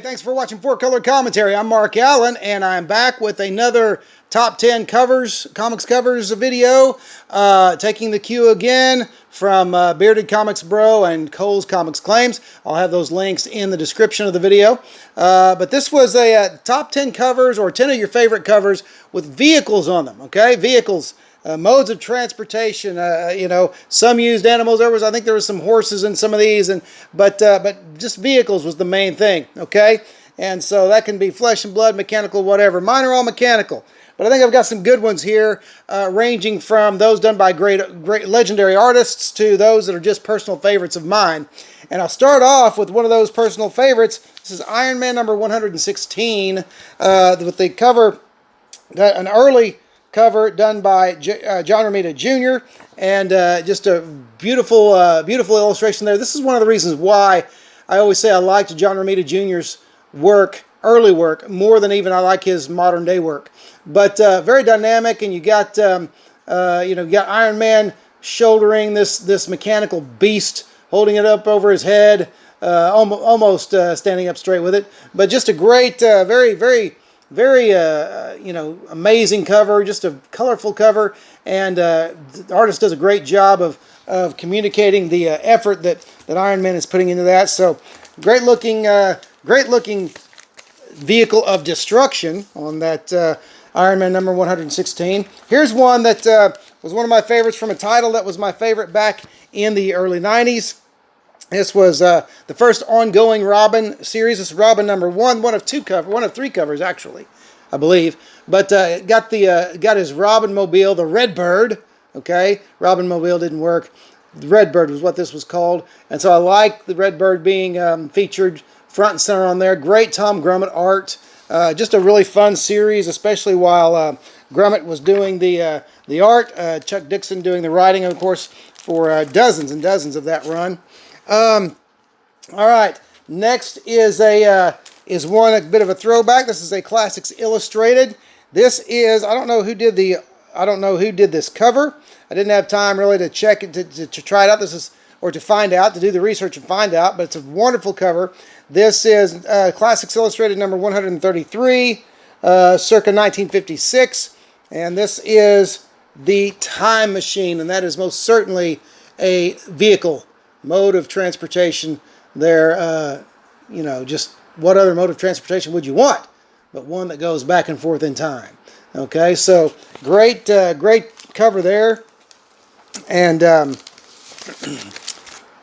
Hey, thanks for watching Four Color Commentary. I'm Mark Allen, and I'm back with another top 10 covers, comics covers video. Taking the cue again from Bearded Comics Bro and Cole's Comics Claims. I'll have those links in the description of the video. But this was a top 10 covers, or 10 of your favorite covers with vehicles on them, okay? Vehicles. Modes of transportation, you know, some used animals. I think there was some horses in some of these, but just vehicles was the main thing, okay? And so that can be flesh and blood, mechanical, whatever. Mine are all mechanical, but I think I've got some good ones here, ranging from those done by great legendary artists to those that are just personal favorites of mine. And I'll start off with one of those personal favorites. This is Iron Man number 116, with the cover, an early cover done by John Romita Jr. and just a beautiful, beautiful illustration there. This is one of the reasons why I always say I liked John Romita Jr.'s work, early work, more than even I like his modern day work. But very dynamic, and you got you got Iron Man shouldering this mechanical beast, holding it up over his head, almost standing up straight with it. But just a great, very amazing cover, just a colorful cover, and the artist does a great job of communicating the effort that Iron Man is putting into that. So great looking vehicle of destruction on that Iron Man number 116. Here's one that was one of my favorites from a title that was my favorite back in the early 90s. This was the first ongoing Robin series. This is Robin number one of three covers actually, I believe. But got his Robin Mobile, the Redbird. Okay, Robin Mobile didn't work. The Redbird was what this was called, and so I like the Redbird being featured front and center on there. Great Tom Grummett art. Just a really fun series, especially while Grummett was doing the art. Chuck Dixon doing the writing, of course, for dozens and dozens of that run. All right, next is a bit of a throwback. This is a Classics Illustrated. This is, I don't know who did this cover. I didn't have time really to check it to try it out. To do the research and find out. But it's a wonderful cover. This is Classics Illustrated number 133, circa 1956, and this is the Time Machine, and that is most certainly a vehicle. Mode of transportation there, just what other mode of transportation would you want but one that goes back and forth in time? Okay, so great cover there, and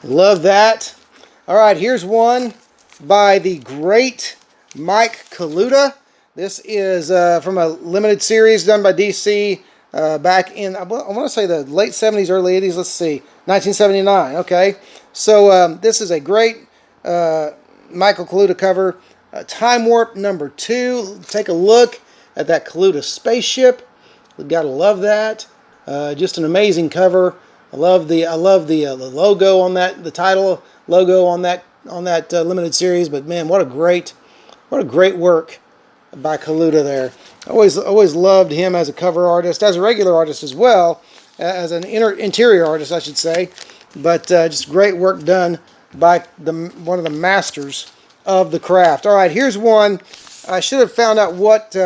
love that. All right, here's one by the great Mike Kaluta. This is from a limited series done by DC back in, I want to say the late 70s, early 80s. Let's see, 1979. Okay, so this is a great Michael Kaluta cover. Time Warp number 2. Take a look at that Kaluta spaceship. We've got to love that. Just an amazing cover. I love the logo on that, the title logo on that limited series. But man, what a great work by Kaluta there. I always loved him as a cover artist, as a regular artist as well, as an interior artist, I should say. But just great work done by one of the masters of the craft. All right, here's one. I should have found out what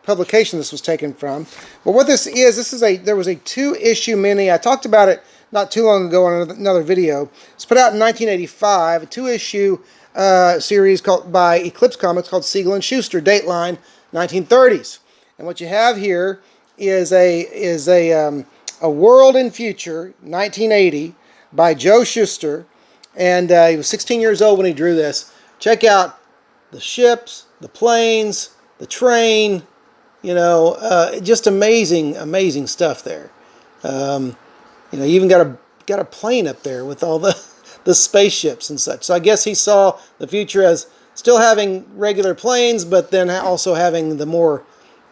publication this was taken from. But what this is there was a 2-issue mini. I talked about it not too long ago on another video. It's put out in 1985, a 2-issue series by Eclipse Comics called Siegel and Schuster, Dateline 1930s. And what you have here is a World in Future 1980 by Joe Shuster, and he was 16 years old when he drew this. Check out the ships, the planes, the train. Just amazing stuff there. You even got a plane up there with all the spaceships and such. So I guess he saw the future as still having regular planes, but then also having the more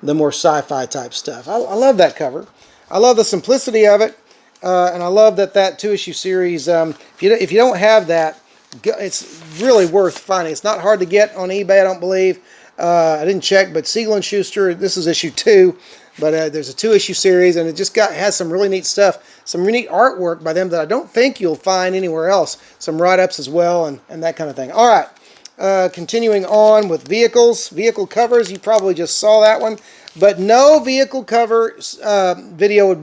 sci-fi type stuff. I love that cover. I love the simplicity of it, and I love that 2-issue series. If you don't have that, it's really worth finding. It's not hard to get on eBay, I don't believe. I didn't check, but Siegel and Schuster. This is issue 2. But there's a 2-issue series, and it just has some really neat stuff, some really neat artwork by them that I don't think you'll find anywhere else. Some write-ups as well, and that kind of thing. All right, continuing on with vehicle covers. You probably just saw that one, but no vehicle cover video would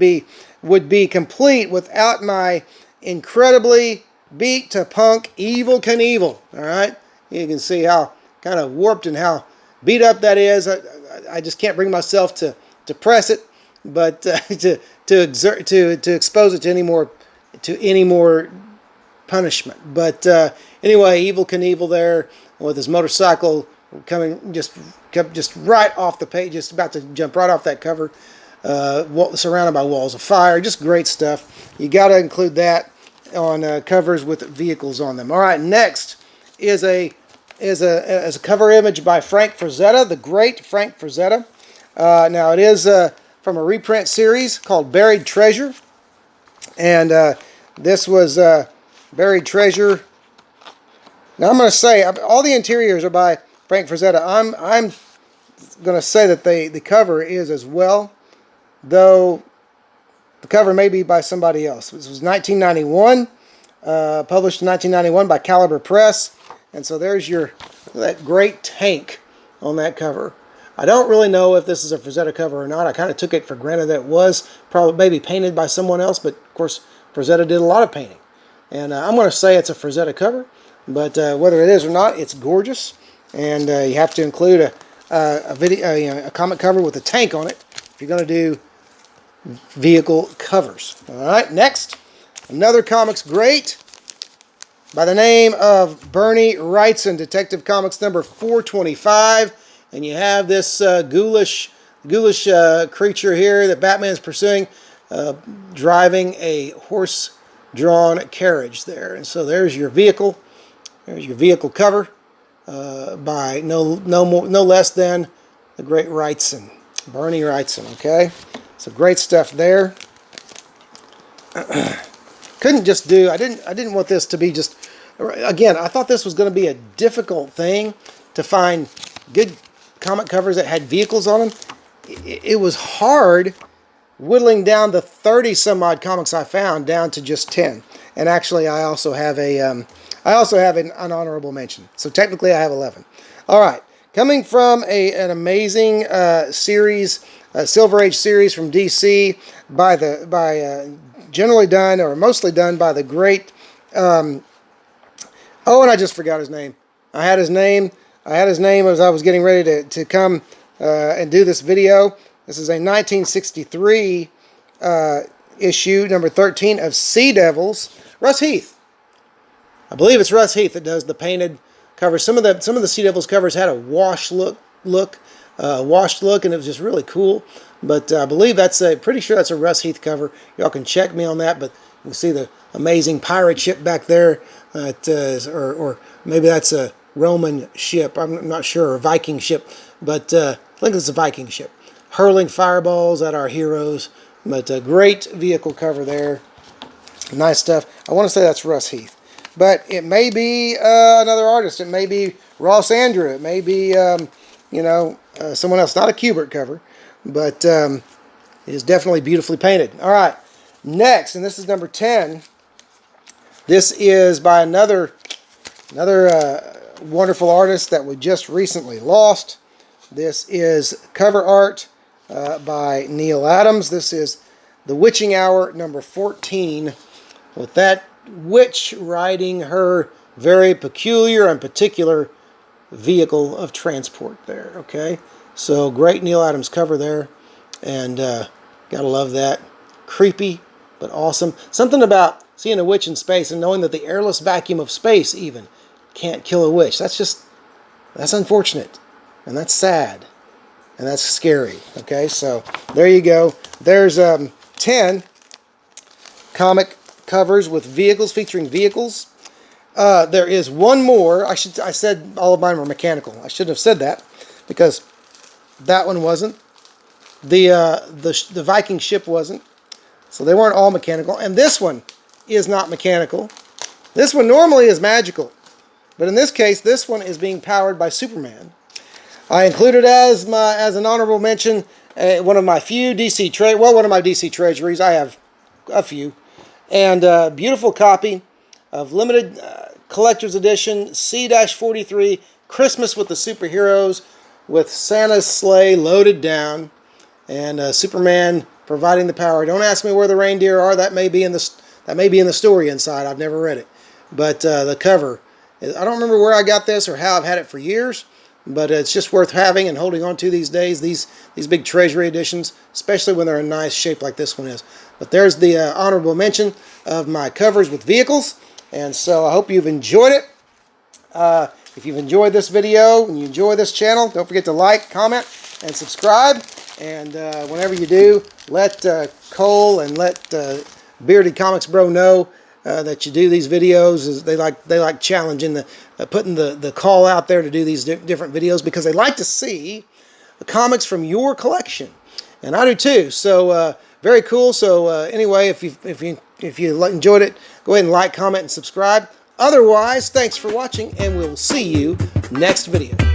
be complete without my incredibly beat to punk Evel Knievel. All right, you can see how kind of warped and how beat up that is. I just can't bring myself to press it, but to expose it to any more punishment. But anyway, Evel Knievel there with his motorcycle coming just right off the page, just about to jump right off that cover, surrounded by walls of fire. Just great stuff. You got to include that on covers with vehicles on them. All right, next is a cover image by Frank Frazetta, the great Frank Frazetta. Now it is from a reprint series called Buried Treasure, and this was Buried Treasure. Now I'm going to say all the interiors are by Frank Frazetta. I'm going to say that the cover is as well, though the cover may be by somebody else. This was 1991, published in 1991 by Caliber Press, and so there's that great tank on that cover. I don't really know if this is a Frazetta cover or not. I kind of took it for granted that it was probably maybe painted by someone else, but of course Frazetta did a lot of painting. And I'm going to say it's a Frazetta cover, but whether it is or not, it's gorgeous. And you have to include a comic cover with a tank on it if you're going to do vehicle covers. All right, next, another comics great by the name of Bernie Wrightson, Detective Comics number 425. And you have this ghoulish creature here that Batman's pursuing, driving a horse-drawn carriage there. And so there's your vehicle. There's your vehicle cover by no less than the great Wrightson, Bernie Wrightson. Okay, so great stuff there. Couldn't just do. I didn't want this to be just. Again, I thought this was going to be a difficult thing to find good comic covers that had vehicles on them. It was hard whittling down the 30 some odd comics I found down to just 10. And actually, I also have an honorable mention. So technically, I have 11. All right, coming from an amazing series, Silver Age series from DC, generally done or mostly done by the great. And I just forgot his name. I had his name as I was getting ready to come and do this video. This is a 1963 issue, number 13 of Sea Devils. Russ Heath. I believe it's Russ Heath that does the painted covers. Some of the Sea Devils covers had a washed look, and it was just really cool. But I believe pretty sure that's a Russ Heath cover. Y'all can check me on that, but you can see the amazing pirate ship back there, or maybe that's a Roman ship, I'm not sure, or Viking ship, but I think it's a Viking ship, hurling fireballs at our heroes. But a great vehicle cover there, nice stuff. I want to say that's Russ Heath, but it may be another artist. It may be Ross Andrew. It may be someone else. Not a Kubert cover, but it is definitely beautifully painted. All right, next, and this is number 10. This is by another wonderful artist that we just recently lost. This is cover art by Neil Adams. This is The Witching Hour number 14, with that witch riding her very peculiar and particular vehicle of transport there. Okay, so great Neil Adams cover there, and gotta love that. Creepy but awesome. Something about seeing a witch in space and knowing that the airless vacuum of space even can't kill a witch. That's unfortunate, and that's sad, and that's scary. Okay, so there you go. There's 10 comic covers with vehicles, featuring vehicles. There is one more. I said all of mine were mechanical. I shouldn't have said that, because that one wasn't. The Viking ship wasn't. So they weren't all mechanical. And this one is not mechanical. This one normally is magical. But in this case, this one is being powered by Superman. I included as an honorable mention one of my few DC one of my DC treasuries. I have a few, and beautiful copy of limited collector's edition C-43 Christmas with the Superheroes, with Santa's sleigh loaded down, and Superman providing the power. Don't ask me where the reindeer are. That may be in the story inside. I've never read it, but the cover. I don't remember where I got this or how. I've had it for years, but it's just worth having and holding on to these days. These big treasury editions, especially when they're in nice shape like this one is. But there's the honorable mention of my covers with vehicles, and so I hope you've enjoyed it. If you've enjoyed this video and you enjoy this channel, don't forget to like, comment, and subscribe. And whenever you do, let Cole and let Bearded Comics Bro know that you do these videos. They like challenging putting the call out there to do these different videos, because they like to see the comics from your collection, and I do too. So very cool. So anyway, if you enjoyed it, go ahead and like, comment, and subscribe. Otherwise, thanks for watching, and we'll see you next video.